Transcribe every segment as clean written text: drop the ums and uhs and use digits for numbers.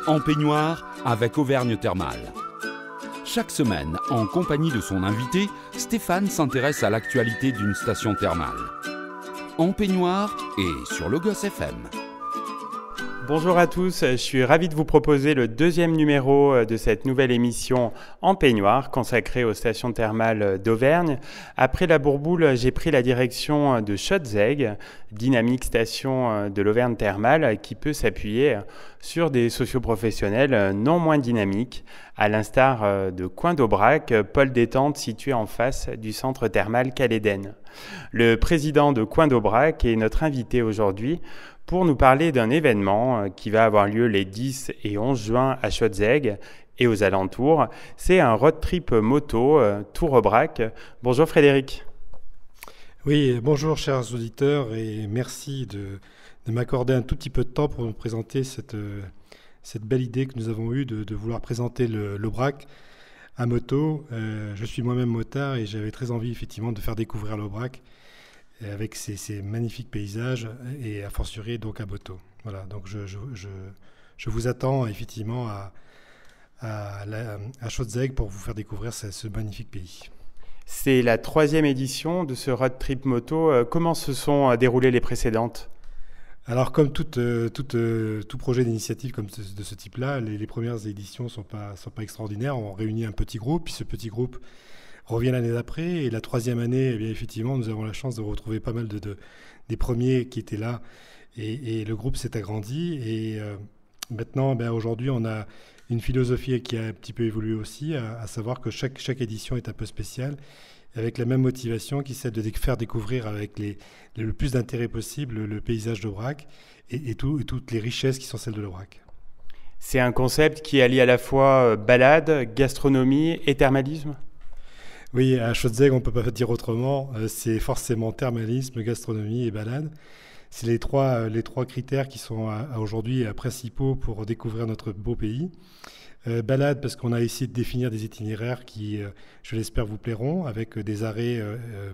En peignoir avec Auvergne Thermale. Chaque semaine, en compagnie de son invité, Stéphane s'intéresse à l'actualité d'une station thermale. En peignoir et sur Logos FM. Bonjour à tous, je suis ravi de vous proposer le deuxième numéro de cette nouvelle émission En peignoir consacrée aux stations thermales d'Auvergne. Après la Bourboule, j'ai pris la direction de Schottzegg, dynamique station de l'Auvergne thermale qui peut s'appuyer sur des socioprofessionnels non moins dynamiques, à l'instar de Coin d'Aubrac, pôle détente situé en face du centre thermal Caléden. Le président de Coin d'Aubrac est notre invité aujourd'hui pour nous parler d'un événement qui va avoir lieu les 10 et 11 juin à Schottzegg et aux alentours. C'est un road trip moto Tour Aubrac. Bonjour Frédéric. Oui, bonjour chers auditeurs et merci de m'accorder un tout petit peu de temps pour nous présenter cette belle idée que nous avons eue de vouloir présenter l'Aubrac à moto. Je suis moi-même motard et j'avais très envie effectivement de faire découvrir l'Aubrac avec ces magnifiques paysages et a fortiori donc à moto. Voilà, donc je vous attends effectivement à Schottzegg pour vous faire découvrir ce magnifique pays. C'est la 3e édition de ce road trip moto. Comment se sont déroulées les précédentes ? Alors comme tout projet d'initiative comme de ce type-là, les premières éditions ne sont pas extraordinaires. On réunit un petit groupe, puis ce petit groupe revient l'année d'après. Et la 3e année, eh bien, effectivement, nous avons la chance de retrouver pas mal des premiers qui étaient là. Et le groupe s'est agrandi. Et maintenant, aujourd'hui, on a une philosophie qui a un petit peu évolué aussi, à savoir que chaque édition est un peu spéciale, avec la même motivation qui est de faire découvrir avec le plus d'intérêt possible le paysage d'Aubrac et toutes les richesses qui sont celles de l'Aubrac. C'est un concept qui allie à la fois balade, gastronomie et thermalisme ? Oui, à Schottzegg, on ne peut pas dire autrement. C'est forcément thermalisme, gastronomie et balade. C'est les trois critères qui sont aujourd'hui principaux pour découvrir notre beau pays. Balade, parce qu'on a essayé de définir des itinéraires qui, je l'espère, vous plairont, avec des arrêts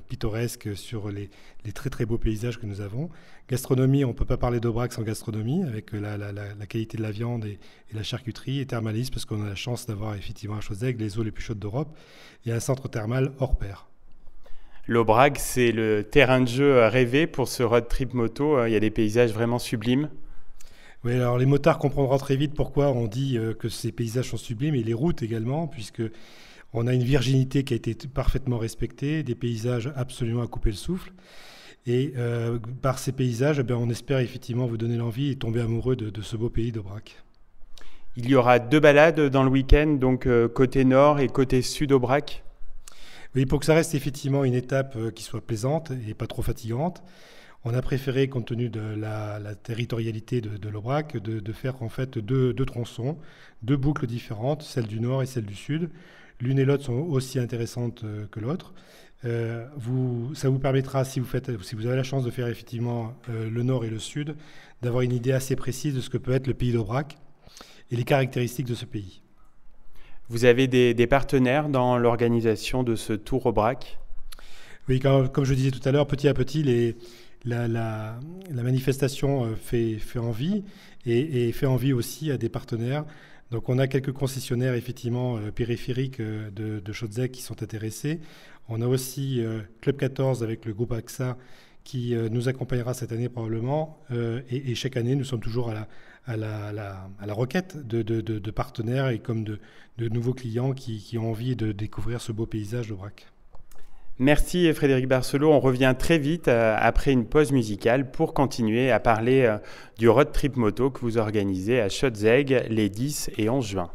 pittoresques sur les très très beaux paysages que nous avons. Gastronomie, on ne peut pas parler d'Aubrac sans gastronomie, avec la qualité de la viande et la charcuterie. Et thermalisme, parce qu'on a la chance d'avoir effectivement à Schottzegg les eaux les plus chaudes d'Europe et un centre thermal hors pair. L'Aubrac, c'est le terrain de jeu rêvé pour ce road trip moto. Il y a des paysages vraiment sublimes. Oui, alors les motards comprendront très vite pourquoi on dit que ces paysages sont sublimes, et les routes également, puisque on a une virginité qui a été parfaitement respectée, des paysages absolument à couper le souffle. Et par ces paysages, on espère effectivement vous donner l'envie et tomber amoureux de ce beau pays d'Aubrac. Il y aura 2 balades dans le week-end, donc côté nord et côté sud d'Aubrac. Oui, pour que ça reste effectivement une étape qui soit plaisante et pas trop fatigante, on a préféré, compte tenu de la territorialité de l'Aubrac, de faire en fait deux tronçons, 2 boucles différentes, celle du nord et celle du sud. L'une et l'autre sont aussi intéressantes que l'autre. Ça vous permettra, si vous avez la chance de faire effectivement le nord et le sud, d'avoir une idée assez précise de ce que peut être le pays d'Aubrac et les caractéristiques de ce pays. Vous avez des partenaires dans l'organisation de ce Tour Aubrac ? Oui, comme je disais tout à l'heure, petit à petit, la manifestation fait envie et fait envie aussi à des partenaires. Donc on a quelques concessionnaires effectivement périphériques de Schottzegg qui sont intéressés. On a aussi Club 14 avec le groupe AXA qui nous accompagnera cette année probablement. Et chaque année, nous sommes toujours à la requête de partenaires et comme de nouveaux clients qui ont envie de découvrir ce beau paysage d'Aubrac. Merci Frédéric Barcelot. On revient très vite après une pause musicale pour continuer à parler du road trip moto que vous organisez à Schottzegg les 10 et 11 juin.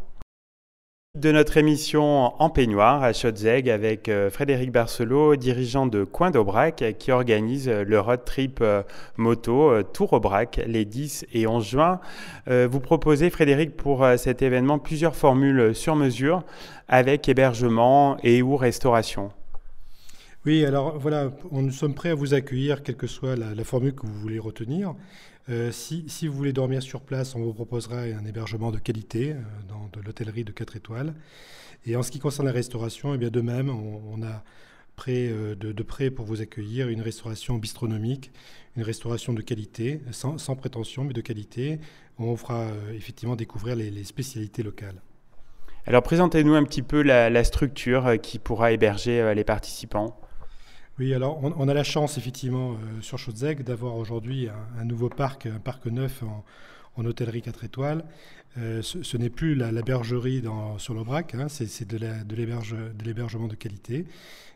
De notre émission En peignoir à Schottzegg avec Frédéric Barcelot, dirigeant de Coin d'Aubrac qui organise le road trip moto Tour Aubrac les 10 et 11 juin. Vous proposez, Frédéric, pour cet événement plusieurs formules sur mesure avec hébergement et ou restauration. Oui, alors voilà, nous sommes prêts à vous accueillir, quelle que soit la formule que vous voulez retenir. Si vous voulez dormir sur place, on vous proposera un hébergement de qualité dans de l'hôtellerie de 4 étoiles. Et en ce qui concerne la restauration, eh bien de même, on a de près pour vous accueillir, une restauration bistronomique, une restauration de qualité, sans prétention, mais de qualité. On vous fera effectivement découvrir les spécialités locales. Alors présentez-nous un petit peu la structure qui pourra héberger les participants. Oui, alors on a la chance effectivement sur Chaudzeg d'avoir aujourd'hui un nouveau parc, un parc neuf en hôtellerie 4 étoiles. Ce n'est plus la bergerie sur l'Aubrac, hein, c'est de l'hébergement de qualité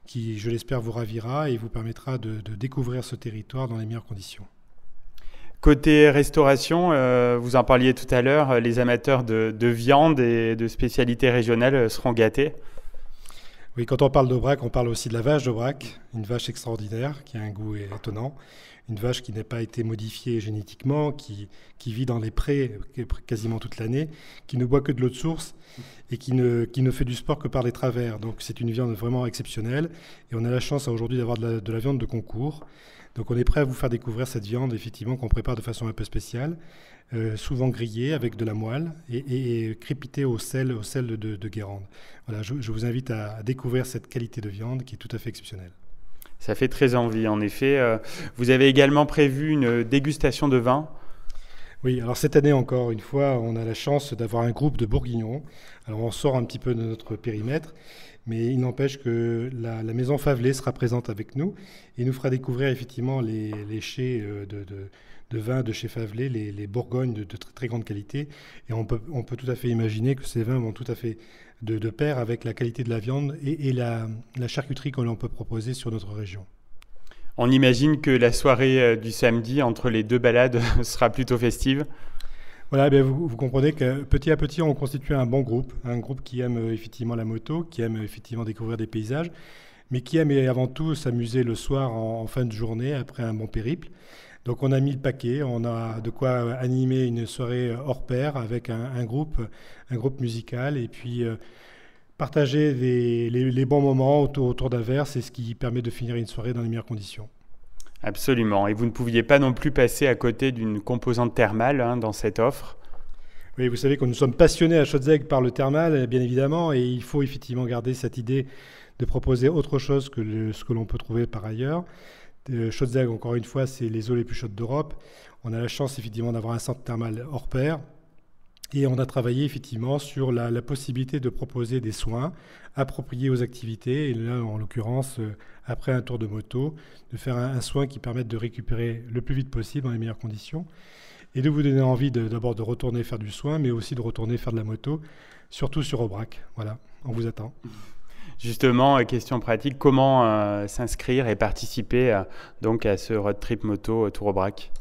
qui, je l'espère, vous ravira et vous permettra de découvrir ce territoire dans les meilleures conditions. Côté restauration, vous en parliez tout à l'heure, les amateurs de viande et de spécialités régionales seront gâtés. Oui, quand on parle d'Aubrac, on parle aussi de la vache d'Aubrac, une vache extraordinaire qui a un goût étonnant, une vache qui n'a pas été modifiée génétiquement, qui vit dans les prés quasiment toute l'année, qui ne boit que de l'eau de source et qui ne fait du sport que par les travers. Donc c'est une viande vraiment exceptionnelle et on a la chance aujourd'hui d'avoir de la viande de concours. Donc on est prêt à vous faire découvrir cette viande effectivement qu'on prépare de façon un peu spéciale, souvent grillée avec de la moelle et crépitée au sel de Guérande. Voilà, je vous invite à découvrir cette qualité de viande qui est tout à fait exceptionnelle. Ça fait très envie en effet. Vous avez également prévu une dégustation de vin. Oui, alors cette année encore une fois, on a la chance d'avoir un groupe de Bourguignons. Alors on sort un petit peu de notre périmètre, mais il n'empêche que la maison Favelay sera présente avec nous et nous fera découvrir effectivement les chais de vin de chez Favelay, les Bourgognes de très, très grande qualité. Et on peut tout à fait imaginer que ces vins vont tout à fait de pair avec la qualité de la viande et la charcuterie que l'on peut proposer sur notre région. On imagine que la soirée du samedi entre les deux balades sera plutôt festive. Voilà, bien vous comprenez que petit à petit, on constitue un bon groupe, un groupe qui aime effectivement la moto, qui aime effectivement découvrir des paysages, mais qui aime avant tout s'amuser le soir en fin de journée après un bon périple. Donc on a mis le paquet, on a de quoi animer une soirée hors pair avec un groupe musical et puis partager les bons moments autour d'un verre, c'est ce qui permet de finir une soirée dans les meilleures conditions. Absolument. Et vous ne pouviez pas non plus passer à côté d'une composante thermale dans cette offre. Oui, vous savez que nous sommes passionnés à Chaudzeg par le thermal, bien évidemment, et il faut effectivement garder cette idée de proposer autre chose que ce que l'on peut trouver par ailleurs. Chaudzeg, encore une fois, c'est les eaux les plus chaudes d'Europe. On a la chance effectivement d'avoir un centre thermal hors pair. Et on a travaillé effectivement sur la possibilité de proposer des soins appropriés aux activités. Et là, en l'occurrence, après un tour de moto, de faire un soin qui permette de récupérer le plus vite possible dans les meilleures conditions. Et de vous donner envie d'abord de retourner faire du soin, mais aussi de retourner faire de la moto, surtout sur Aubrac. Voilà, on vous attend. Justement, question pratique, comment s'inscrire et participer donc à ce road trip moto Tour Aubrac ?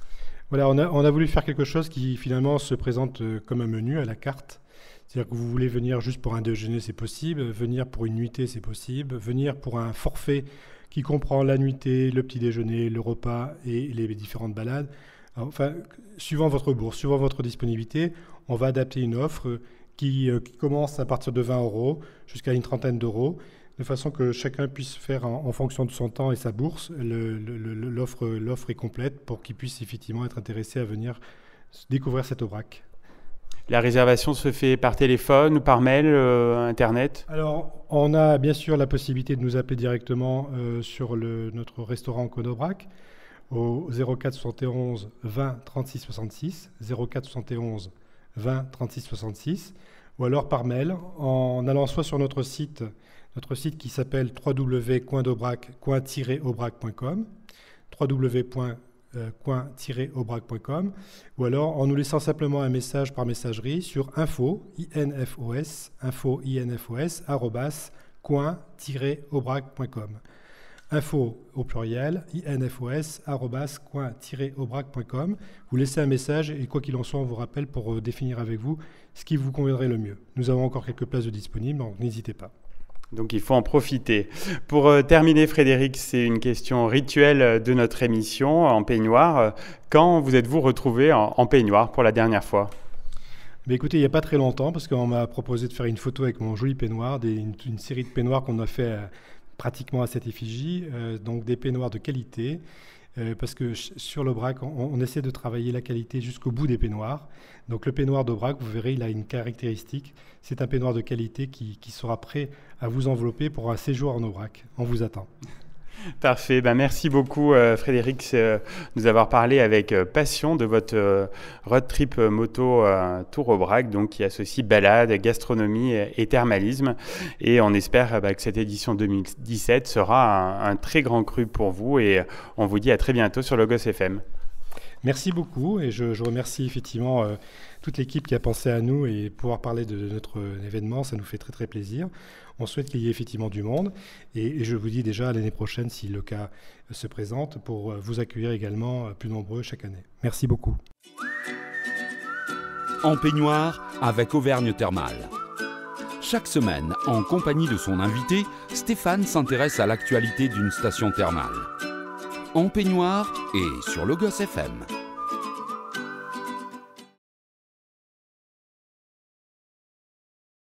Voilà, on a voulu faire quelque chose qui finalement se présente comme un menu à la carte. C'est-à-dire que vous voulez venir juste pour un déjeuner, c'est possible. Venir pour une nuitée, c'est possible. Venir pour un forfait qui comprend la nuitée, le petit déjeuner, le repas et les différentes balades. Alors, enfin, suivant votre bourse, suivant votre disponibilité, on va adapter une offre qui commence à partir de 20 € jusqu'à une trentaine d'euros, de façon que chacun puisse faire en fonction de son temps et sa bourse. L'offre est complète pour qu'il puisse effectivement être intéressé à venir découvrir cet Aubrac. La réservation se fait par téléphone ou par mail, Internet ? Alors, on a bien sûr la possibilité de nous appeler directement sur notre restaurant Cône Aubrac au 04 71 20 36 66, 04 71 20 36 66, ou alors par mail en allant soit sur notre site qui s'appelle www.coindaubrac.com, www.coin-aubrac.com, ou alors en nous laissant simplement un message par messagerie sur info@coin-aubrac.com. Info au pluriel, infos@coin-aubrac.com. Vous laissez un message et quoi qu'il en soit, on vous rappelle pour définir avec vous ce qui vous conviendrait le mieux. Nous avons encore quelques places de disponibles, donc n'hésitez pas. Donc il faut en profiter. Pour terminer, Frédéric, c'est une question rituelle de notre émission en peignoir. Quand vous êtes-vous retrouvé en peignoir pour la dernière fois ? Mais écoutez, il n'y a pas très longtemps, parce qu'on m'a proposé de faire une photo avec mon joli peignoir, une série de peignoirs qu'on a fait pratiquement à cette effigie, donc des peignoirs de qualité, parce que sur l'Aubrac, on essaie de travailler la qualité jusqu'au bout des peignoirs. Donc le peignoir d'Aubrac, vous verrez, il a une caractéristique. C'est un peignoir de qualité qui sera prêt à vous envelopper pour un séjour en Aubrac. On vous attend. Parfait. Merci beaucoup Frédéric de nous avoir parlé avec passion de votre road trip moto Tour Aubrac, donc qui associe balade, gastronomie et thermalisme. Et on espère que cette édition 2017 sera un très grand cru pour vous et on vous dit à très bientôt sur Logos FM. Merci beaucoup et je remercie effectivement toute l'équipe qui a pensé à nous et pouvoir parler de notre événement, ça nous fait très très plaisir. On souhaite qu'il y ait effectivement du monde et je vous dis déjà à l'année prochaine si le cas se présente pour vous accueillir également plus nombreux chaque année. Merci beaucoup. En peignoir avec Auvergne Thermale. Chaque semaine, en compagnie de son invité, Stéphane s'intéresse à l'actualité d'une station thermale. En peignoir et sur Logos FM.